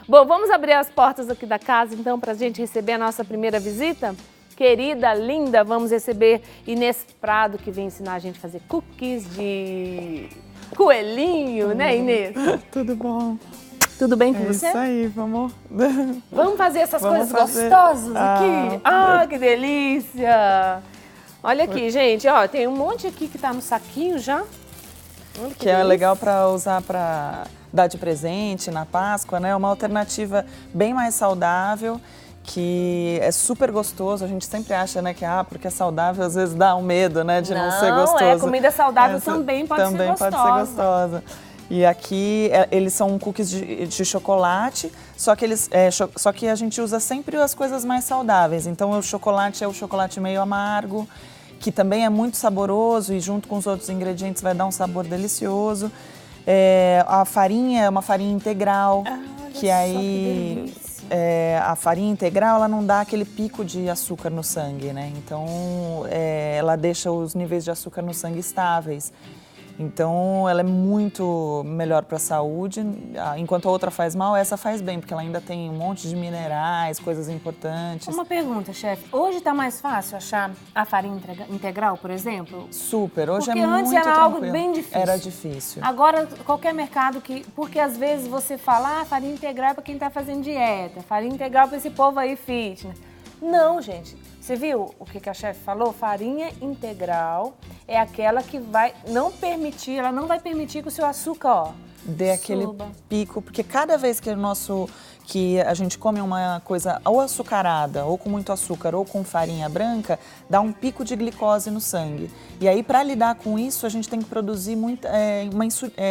Bom, vamos abrir as portas aqui da casa, então, para a gente receber a nossa primeira visita? Querida, linda, vamos receber Inês Prado, que vem ensinar a gente a fazer cookies de coelhinho, né, Inês? Tudo bom? Tudo bem com você? É isso aí, vamos... Vamos fazer essas coisas gostosas aqui? Ah, que delícia! Olha aqui, gente, ó, tem um monte aqui que tá no saquinho já. Olha que é legal para usar para dar de presente na Páscoa, né? Uma alternativa bem mais saudável, que é super gostoso. A gente sempre acha, né, que porque é saudável, às vezes dá um medo, né, de não ser gostoso. Não, comida saudável também pode ser gostosa. Também pode ser gostosa. E aqui eles são cookies de chocolate, só que a gente usa sempre as coisas mais saudáveis. Então o chocolate é o chocolate meio amargo, que também é muito saboroso e junto com os outros ingredientes vai dar um sabor delicioso. A farinha é uma farinha integral, que aí a farinha integral ela não dá aquele pico de açúcar no sangue, né? Então ela deixa os níveis de açúcar no sangue estáveis. Então, ela é muito melhor para a saúde, enquanto a outra faz mal, essa faz bem, porque ela ainda tem um monte de minerais, coisas importantes. Uma pergunta, chefe. Hoje está mais fácil achar a farinha integral, por exemplo? Super, hoje porque é muito antes era tranquilo. Algo bem difícil. Era difícil. Agora, qualquer mercado porque às vezes você fala, farinha integral é para quem está fazendo dieta, farinha integral para esse povo aí fitness. Não, gente. Você viu o que a chefe falou? Farinha integral é aquela que ela não vai permitir que o seu açúcar, dê aquele pico, porque cada vez que a gente come uma coisa ou açucarada, ou com muito açúcar, ou com farinha branca, dá um pico de glicose no sangue. E aí, para lidar com isso, a gente tem que produzir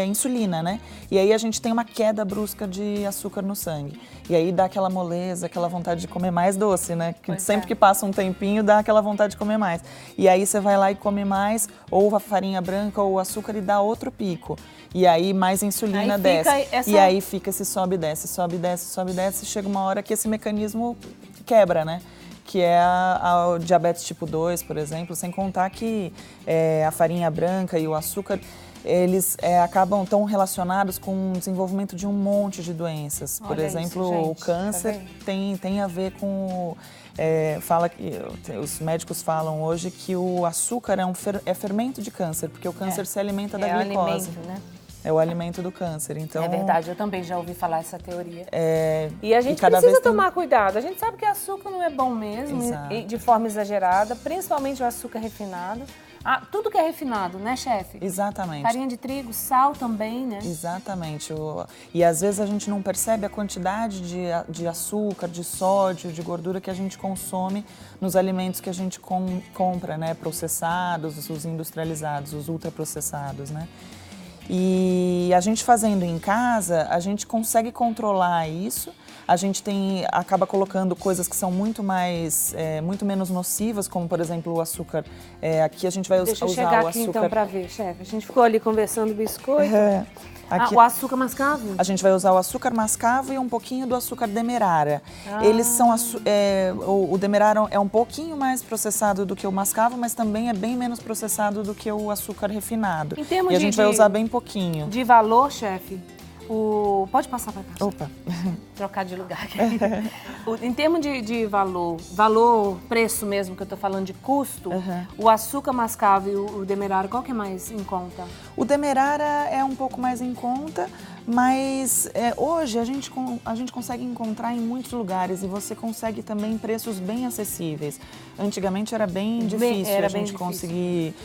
insulina, né? E aí a gente tem uma queda brusca de açúcar no sangue. E aí dá aquela moleza, aquela vontade de comer mais doce, né? Que sempre que passa um tempinho, dá aquela vontade de comer mais. E aí você vai lá e come mais, ou a farinha branca, ou o açúcar, e dá outro pico. E aí mais insulina desce. E aí fica esse sobe e desce, sobe e desce, sobe e desce. Chega uma hora que esse mecanismo quebra, né? Que é o diabetes tipo 2, por exemplo, sem contar que a farinha branca e o açúcar, eles acabam tão relacionados com o desenvolvimento de um monte de doenças. Por exemplo, isso, gente, o câncer tem a ver com... os médicos falam hoje que o açúcar é fermento de câncer, porque o câncer se alimenta da glicose. Alimento, né? É o alimento do câncer, então... É verdade, eu também já ouvi falar essa teoria. E a gente precisa tomar cuidado. A gente sabe que açúcar não é bom mesmo, de forma exagerada, principalmente o açúcar refinado. Tudo que é refinado, né, chefe? Exatamente. Farinha de trigo, sal também, né? Exatamente. E às vezes a gente não percebe a quantidade de açúcar, de sódio, de gordura que a gente consome nos alimentos que a gente compra, né? Processados, os industrializados, os ultraprocessados, né? E a gente fazendo em casa, a gente consegue controlar isso. A gente acaba colocando coisas que são muito menos nocivas, como por exemplo o açúcar. Aqui a gente vai usar o açúcar. Deixa eu chegar aqui então para ver, chefe. A gente ficou ali conversando biscoito. Aqui, o açúcar mascavo? A gente vai usar o açúcar mascavo e um pouquinho do açúcar demerara. Eles são o demerara é um pouquinho mais processado do que o mascavo, mas também é bem menos processado do que o açúcar refinado. E a gente vai usar bem pouquinho. De valor, chefe? Pode passar para cá. Opa. Trocar de lugar aqui. Em termos de valor, preço mesmo, que eu estou falando de custo, o açúcar mascavo e o demerara, qual que é mais em conta? O demerara é um pouco mais em conta, mas hoje a gente consegue encontrar em muitos lugares e você consegue também preços bem acessíveis. Antigamente era bem difícil a gente conseguir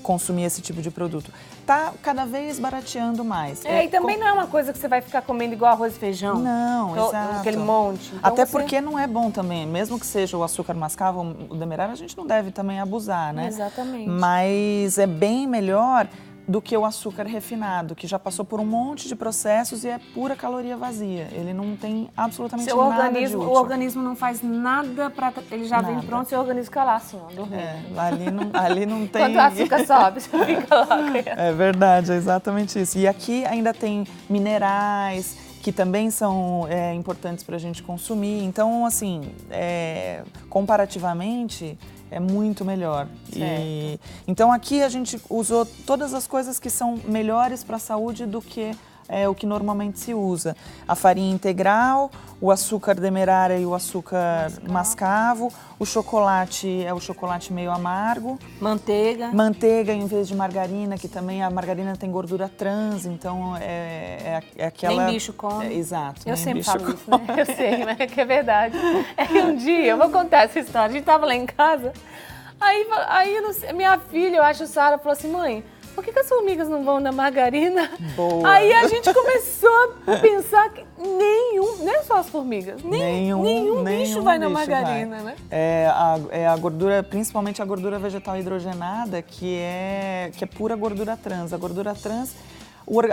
consumir esse tipo de produto. Tá cada vez barateando mais. E também não é uma coisa que você vai ficar comendo igual arroz e feijão. Não, exato. Aquele monte. Então até porque não é bom também. Mesmo que seja o açúcar mascavo, o demerara, a gente não deve também abusar, né? Exatamente. Mas é bem melhor do que o açúcar refinado, que já passou por um monte de processos e é pura caloria vazia. Ele não tem absolutamente nada de útil. O organismo não faz nada para... Ele já vem pronto e o organismo fica lá, assim, ó, dormindo. Ali não tem... Quando o açúcar sobe, você fica lá. É verdade, é exatamente isso. E aqui ainda tem minerais, que também são importantes para a gente consumir. Então, assim, comparativamente, é muito melhor. Então, aqui a gente usou todas as coisas que são melhores para a saúde do que é o que normalmente se usa. A farinha integral, o açúcar demerara e o açúcar mascavo, o chocolate é o chocolate meio amargo. Manteiga em vez de margarina, que também a margarina tem gordura trans, então é aquela... Nem bicho come. Exato. Eu sempre falo isso, né? Eu sei, mas é que é verdade. É que um dia, eu vou contar essa história, a gente tava lá em casa, aí não sei, minha filha, eu acho, Sara, falou assim, mãe, por que as formigas não vão na margarina? Boa. Aí a gente começou a pensar que não é só as formigas, nenhum bicho vai na margarina, né? É a gordura, principalmente a gordura vegetal hidrogenada, que é pura gordura trans. A gordura trans,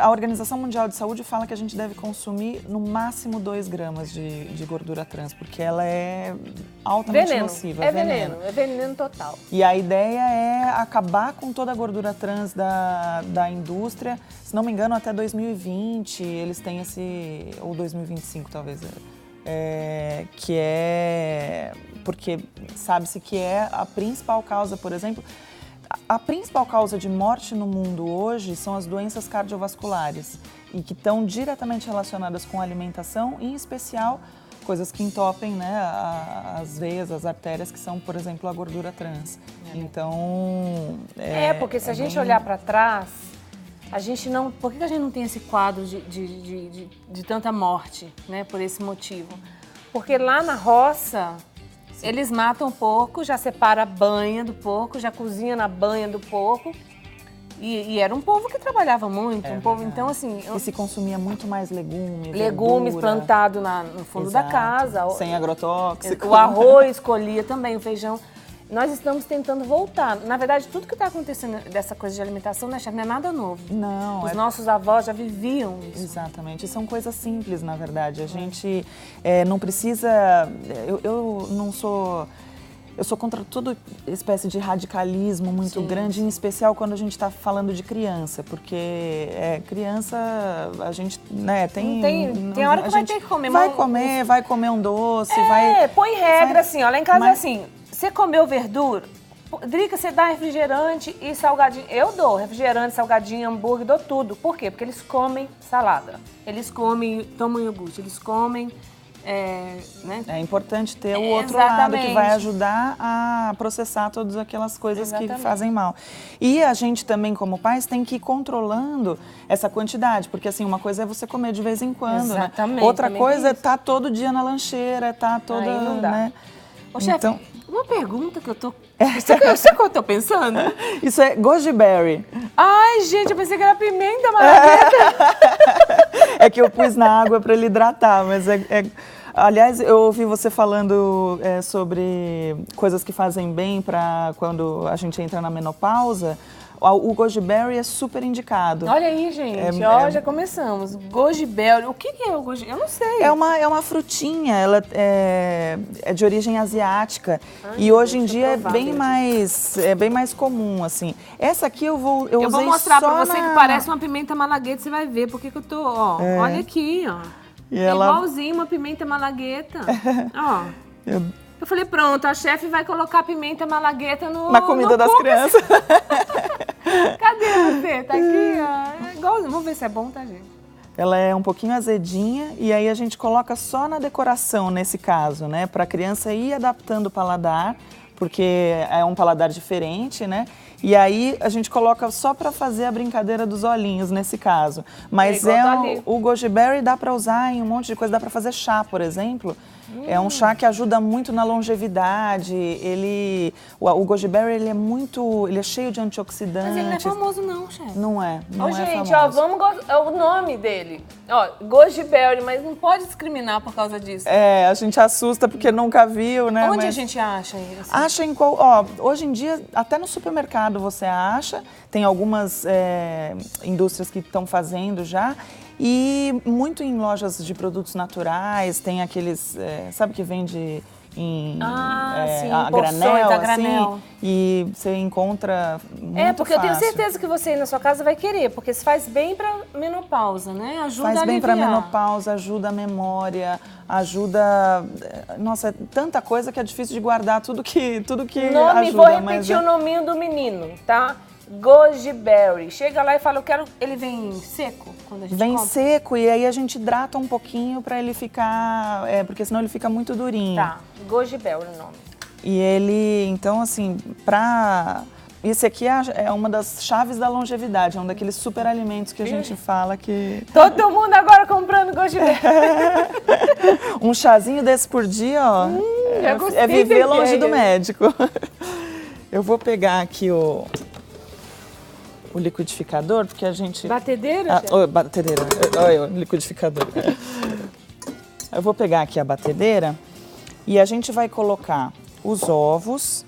a Organização Mundial de Saúde fala que a gente deve consumir no máximo 2 gramas de gordura trans, porque ela é altamente nociva. É veneno total. E a ideia é acabar com toda a gordura trans da indústria. Se não me engano, até 2020 eles têm ou 2025 talvez, que é porque sabe-se que é a principal causa, por exemplo, a principal causa de morte no mundo hoje são as doenças cardiovasculares e que estão diretamente relacionadas com a alimentação, em especial coisas que entopem, né, as veias, as artérias, que são, por exemplo, a gordura trans. Então... porque se a gente olhar para trás, a gente não... Por que a gente não tem esse quadro de tanta morte, né, por esse motivo? Porque lá na roça... Sim. Eles matam o porco, já separa a banha do porco, já cozinha na banha do porco. E era um povo que trabalhava muito, então assim... E se consumia muito mais legumes, legumes plantados no fundo da casa. Sem agrotóxico. O arroz colhia também, o feijão. Nós estamos tentando voltar. Na verdade, tudo que está acontecendo dessa coisa de alimentação, né, chefe, não é nada novo. Não. Os nossos avós já viviam isso. Exatamente. E são coisas simples, na verdade. A gente não precisa... Eu não sou... Eu sou contra toda espécie de radicalismo muito grande, em especial quando a gente está falando de criança, porque criança, a gente, né, tem hora que vai ter que comer. Vai comer um doce, põe regra, assim, ó, lá em casa é assim, você comeu verdura, Drica, você dá refrigerante e salgadinho. Eu dou refrigerante, salgadinho, hambúrguer, dou tudo. Por quê? Porque eles comem salada, eles tomam iogurte, eles comem... né? É importante ter o outro lado que vai ajudar a processar todas aquelas coisas que fazem mal. E a gente também, como pais, tem que ir controlando essa quantidade, porque assim, uma coisa é você comer de vez em quando, né? Outra coisa é estar todo dia na lancheira, estar toda, aí não dá. Né? Ô, chefe, uma pergunta que eu tô... Sabe o que eu tô pensando? Isso é goji berry. Ai, gente, eu pensei que era pimenta malagueta. É que eu pus na água para ele hidratar, mas Aliás, eu ouvi você falando sobre coisas que fazem bem para quando a gente entra na menopausa. O goji berry é super indicado. Olha aí, gente, já começamos. Goji berry, o que é o goji? Eu não sei. É uma frutinha, ela é de origem asiática. E hoje em dia é bem mais comum, assim. Essa aqui eu vou mostrar para você que parece uma pimenta malagueta, você vai ver porque que eu tô, olha aqui, ó. E igualzinho uma pimenta malagueta. Ó. Eu falei, pronto, a chefe vai colocar pimenta malagueta na comida das crianças. Cadê você? Tá aqui, ó. Igualzinho. Vamos ver se é bom, tá, gente? Ela é um pouquinho azedinha e aí a gente coloca só na decoração, nesse caso, né? Pra criança ir adaptando o paladar, porque é um paladar diferente, né? E aí a gente coloca só para fazer a brincadeira dos olhinhos nesse caso. Mas o goji berry dá para usar em um monte de coisa, dá para fazer chá, por exemplo. É um chá que ajuda muito na longevidade. O goji berry ele é cheio de antioxidantes. Mas ele não é famoso não, chefe. Não é gente, famoso. O nome dele. Ó, goji berry, mas não pode discriminar por causa disso. A gente assusta porque nunca viu, né? Onde a gente acha isso? Acha hoje em dia, até no supermercado você acha. Tem algumas indústrias que estão fazendo já. E muito em lojas de produtos naturais, tem aqueles, sabe que vende a granel, assim, e você encontra muito porque fácil. Eu tenho certeza que você aí na sua casa vai querer, porque se faz bem para menopausa, né? Ajuda faz a bem aliviar. para menopausa, ajuda a memória, ajuda... Nossa, é tanta coisa que é difícil de guardar tudo que ajuda. Vou repetir o nominho do menino, tá? Goji Berry. Chega lá e fala, eu quero... Ele vem seco quando a gente Vem compra? seco e aí a gente hidrata um pouquinho pra ele ficar... porque senão ele fica muito durinho. Tá, Goji Berry o nome. E ele, então assim, esse aqui é uma das chaves da longevidade, é um daqueles super alimentos que a gente fala que... Todo mundo agora comprando Goji Berry. Um chazinho desse por dia, ó, já gostei é viver da longe do ideia. médico. Eu vou pegar aqui o liquidificador, porque a gente... Batedeira, batedeira, olha o liquidificador. Eu vou pegar aqui a batedeira e a gente vai colocar os ovos,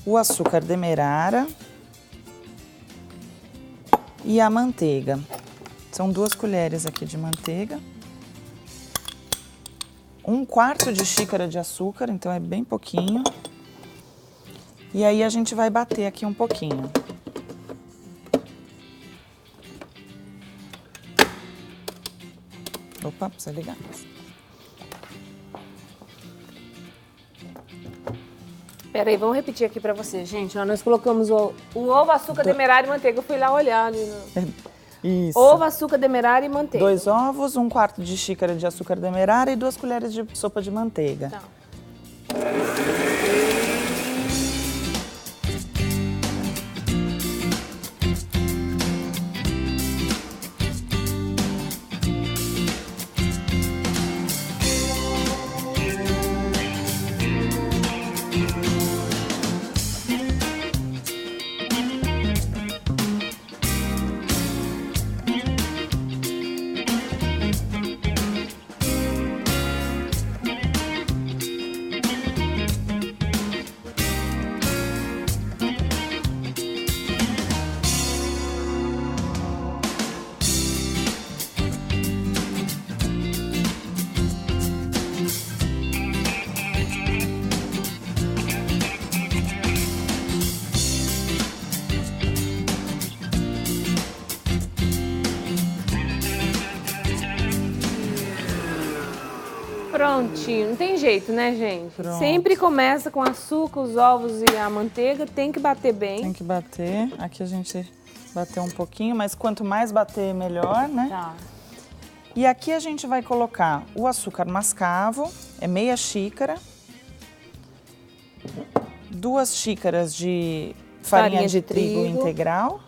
o açúcar demerara e a manteiga. São 2 colheres aqui de manteiga. 1/4 de xícara de açúcar, então é bem pouquinho. E aí a gente vai bater aqui um pouquinho. Opa, precisa ligar. Peraí, vamos repetir aqui pra você, gente. Ó, nós colocamos o ovo, açúcar, demerara e manteiga. Eu fui lá olhar ali. Isso. Ovo, açúcar, demerara e manteiga. 2 ovos, 1/4 de xícara de açúcar demerara e 2 colheres de sopa de manteiga. Tá. Prontinho, não tem jeito, né, gente? Pronto. Sempre começa com açúcar, os ovos e a manteiga, tem que bater bem. Tem que bater. Aqui a gente bateu um pouquinho, mas quanto mais bater, melhor, né? Tá. E aqui a gente vai colocar o açúcar mascavo, é meia xícara. 2 xícaras de farinha de trigo integral.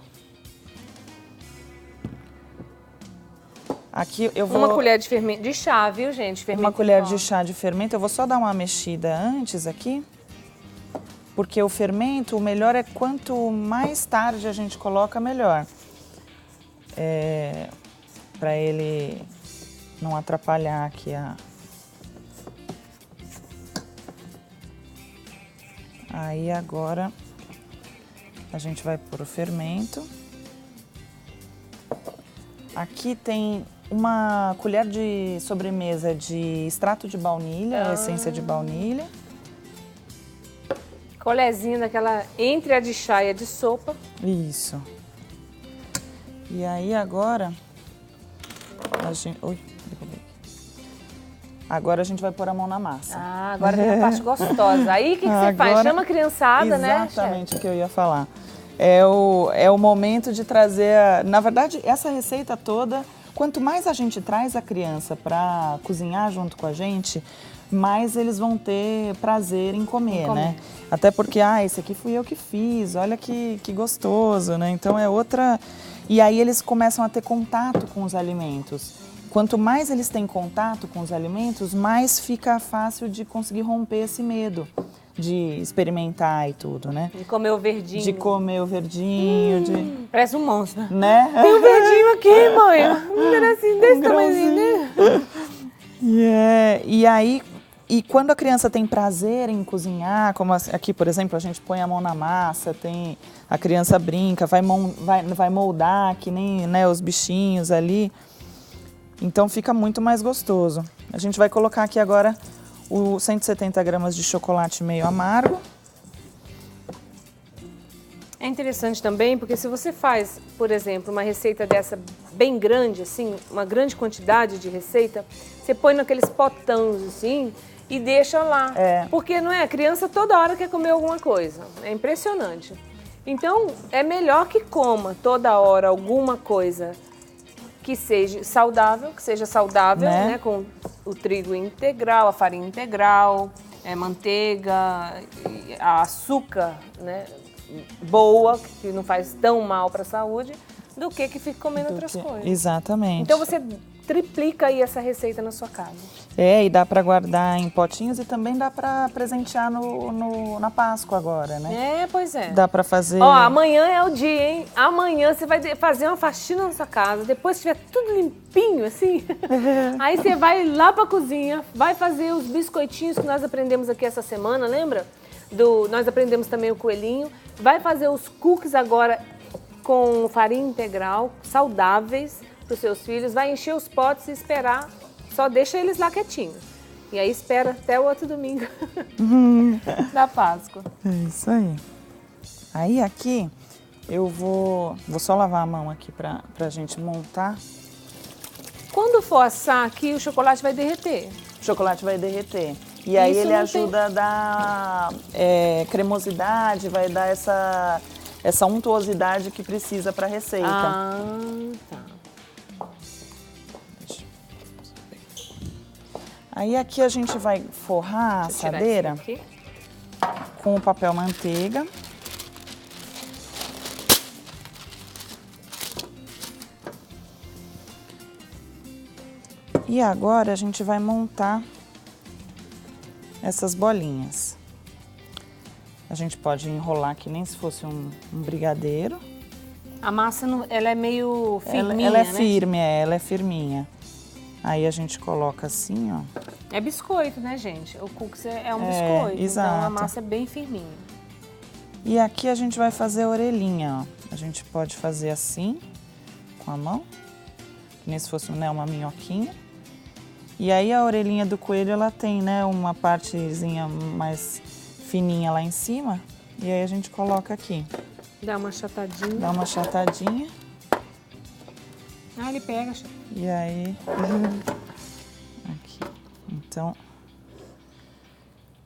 Aqui eu vou... Uma colher de fermento de chá, viu, gente? Fermento Uma colher em pó. de chá de fermento. Eu vou só dar uma mexida antes aqui. Porque o fermento, o melhor é quanto mais tarde a gente coloca, melhor. Para ele não atrapalhar aqui a... Aí agora a gente vai pôr o fermento. Aqui tem uma colher de sobremesa de extrato de baunilha, essência de baunilha. Colherzinha daquela entre a de chá e a de sopa. Isso. E aí agora a gente... Ui, agora a gente vai pôr a mão na massa. Ah, agora vem a parte gostosa. Aí o que você faz? Chama a criançada, né, Exatamente o que eu ia falar. É o momento de trazer... Na verdade, essa receita toda, quanto mais a gente traz a criança para cozinhar junto com a gente, mais eles vão ter prazer em comer, né? Até porque, esse aqui fui eu que fiz, olha que gostoso, né? Então é outra... E aí eles começam a ter contato com os alimentos. Quanto mais eles têm contato com os alimentos, mais fica fácil de conseguir romper esse medo de experimentar e tudo, né? De comer o verdinho. De comer o verdinho, Parece um monstro, né? né? Tem um verdinho aqui, mãe. Um pedacinho desse tamanhozinho, né? E aí, quando a criança tem prazer em cozinhar, como aqui, por exemplo, a gente põe a mão na massa, a criança brinca, vai moldar, que nem, né, os bichinhos ali. Então fica muito mais gostoso. A gente vai colocar aqui agora os 170 gramas de chocolate meio amargo. É interessante também, porque se você faz, por exemplo, uma receita dessa bem grande, assim, uma grande quantidade de receita, você põe naqueles potões, assim, e deixa lá. É. Porque não é? A criança toda hora quer comer alguma coisa. É impressionante. Então, é melhor que coma toda hora alguma coisa que seja saudável, né? Com o trigo integral, a farinha integral, manteiga, açúcar, né? Boa, que não faz tão mal para a saúde, do que fique comendo outras coisas. Exatamente. Então você triplica aí essa receita na sua casa. E dá para guardar em potinhos e também dá para presentear na Páscoa agora, né? Pois é. Dá para fazer... Ó, amanhã é o dia, hein? Amanhã você vai fazer uma faxina na sua casa, depois que tiver tudo limpinho, assim, aí você vai lá para a cozinha, vai fazer os biscoitinhos que nós aprendemos aqui essa semana, lembra? Nós aprendemos também o coelhinho. Vai fazer os cookies agora com farinha integral, saudáveis para os seus filhos. Vai encher os potes e esperar. Só deixa eles lá quietinhos. E aí espera até o outro domingo da Páscoa. É isso aí. Aí aqui eu vou só lavar a mão aqui pra gente montar. Quando for assar aqui, o chocolate vai derreter. O chocolate vai derreter. E aí ele ajuda a dar cremosidade, vai dar essa untuosidade que precisa para a receita. Tá. Aí aqui a gente vai forrar a assadeira com o papel manteiga. E agora a gente vai montar essas bolinhas. A gente pode enrolar que nem se fosse um brigadeiro. A massa, ela é meio firminha, ela é né? firme, ela é firminha. Aí a gente coloca assim, ó. É biscoito, né, gente? O cookies é um biscoito, exato. Então a massa é bem firminha. E aqui a gente vai fazer a orelhinha, ó. A gente pode fazer assim, com a mão, que nem se fosse, né, uma minhoquinha. E aí a orelhinha do coelho, ela tem, né, uma partezinha mais fininha lá em cima. E aí a gente coloca aqui. Dá uma achatadinha. Dá uma achatadinha. Ele pega. E aí... Aqui. Então...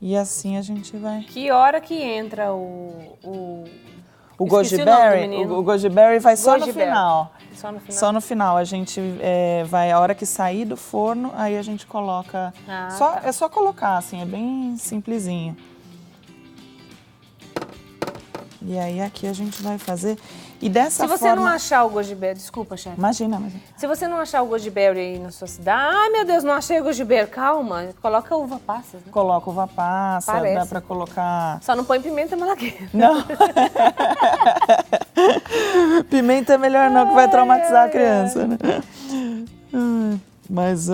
E assim a gente vai... Que hora que entra o goji berry? O goji berry vai só no final. Só no final? Só no final. A gente vai, a hora que sair do forno, aí a gente coloca... Tá. É só colocar, assim, é bem simplesinho. E aí aqui a gente vai fazer... E dessa forma... Se você não achar o goji berry... Desculpa, chefe. Imagina. Se você não achar o goji berry aí na sua cidade... Ai, meu Deus, não achei o goji berry. Calma, coloca uva passa. Né? Coloca uva passa, Parece. Dá pra colocar... Só não põe pimenta malagueta. Não. Pimenta é melhor não, que vai traumatizar a criança, né? Mas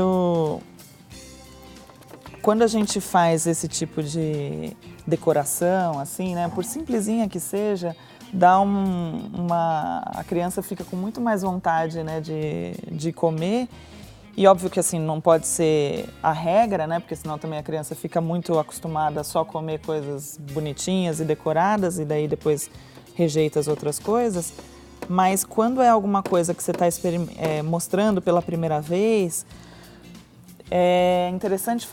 quando a gente faz esse tipo de decoração, assim, né? Por simplesinha que seja, dá a criança fica com muito mais vontade, né, de comer. E óbvio que assim, não pode ser a regra, né? Porque senão também a criança fica muito acostumada a só comer coisas bonitinhas e decoradas e daí depois rejeita as outras coisas. Mas quando é alguma coisa que você está mostrando pela primeira vez, é interessante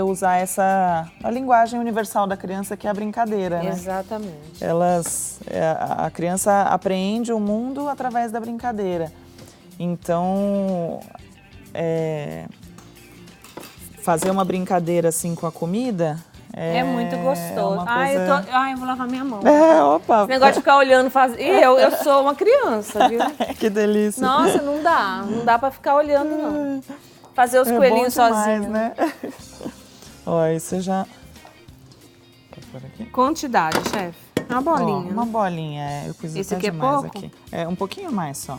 usar a linguagem universal da criança, que é a brincadeira, né? Exatamente. A criança apreende o mundo através da brincadeira. Então, fazer uma brincadeira assim com a comida é muito gostoso. Eu vou lavar minha mão. Opa! Esse negócio de ficar olhando, eu sou uma criança, viu? Que delícia. Nossa, não dá pra ficar olhando, não. Fazer os coelhinhos sozinhos. Né? Ó, aí você já... Por aqui. Quantidade, chefe? Uma bolinha. Uma bolinha, eu pus Esse até aqui demais é pouco? aqui. Um pouquinho mais só.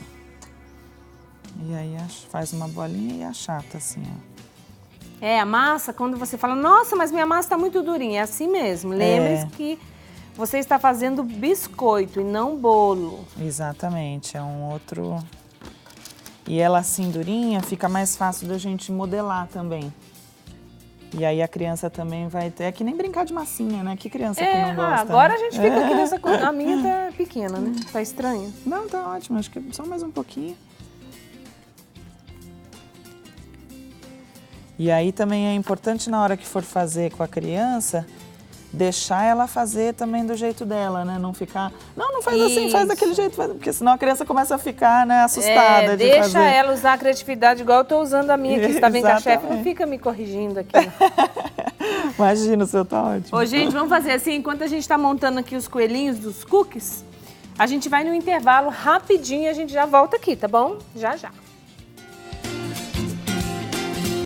E aí faz uma bolinha e achata assim, ó. A massa, quando você fala, nossa, mas minha massa tá muito durinha, é assim mesmo. Lembre-se que você está fazendo biscoito e não bolo. Exatamente, é um outro... E ela assim durinha, fica mais fácil da gente modelar também. E aí a criança também vai ter... É que nem brincar de massinha, né? Que criança que não gosta, agora né? a gente fica aqui nessa coisa. A minha tá pequena, né? Tá estranha. Não, tá ótimo. Acho que só mais um pouquinho. E aí também é importante na hora que for fazer com a criança, deixar ela fazer também do jeito dela, né? Não ficar, não faz assim, faz daquele jeito, porque senão a criança começa a ficar, né, assustada de deixa fazer. Deixa ela usar a criatividade igual eu tô usando a minha aqui. Você tá vendo que a chefe não fica me corrigindo aqui. Imagina, o seu tá ótimo. Ô, gente, vamos fazer assim, enquanto a gente tá montando aqui os coelhinhos dos cookies, a gente vai no intervalo rapidinho e a gente já volta aqui, tá bom? Já, já.